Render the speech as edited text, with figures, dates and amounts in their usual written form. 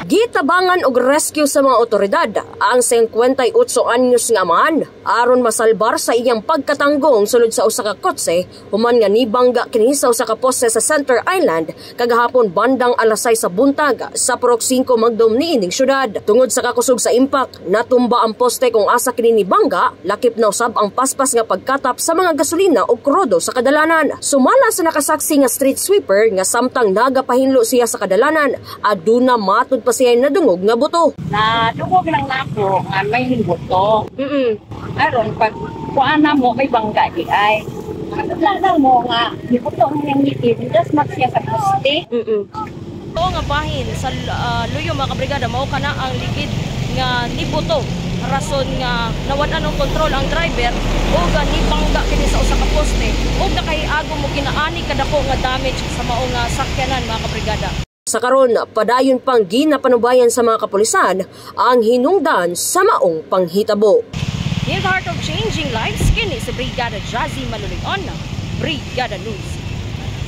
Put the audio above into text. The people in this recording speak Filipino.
Gitabangan og rescue sa mga otoridad ang 58 anyos nga man aron masalbar sa iyang pagkatanggong sulod sa usa ka kotse human nga nibangga kini sa usa ka poste sa Center Island kagahapon bandang alas 6 sa buntag sa Purok 5 Magdom niining syudad. Tungod sa kakusog sa impact, natumba ang poste kung asa kini nibangga, lakip na usab ang paspas nga pagkatap sa mga gasolina ug krudo sa kadalanan. Sumala sa nakasaksi nga street sweeper nga samtang nagapahinlo siya sa kadalanan, aduna matud pa siya nadungog nga buto. Nadungog lang nako nga may buto. Aron pag kuana mo may bangga di ay. Kadalanan mo nga buto niyang ngiti, just magsiya sa poste. Oo nga bahin sa luyo mga kabrigada mao kana ang ligid nga nibuto rason nga nawalan ng kontrol ang driver o nga nibangga kini sa usa ka poste o nakahiago mo kinaani kadako nga damage sa mao nga sakyanan mga kabrigada. Sa karon, padayon pang ginapanubayan sa mga kapulisan ang hinungdan sa maong panghitabo. In the heart of changing lives, kini si Brigada Jazzy Malulion, Brigada News.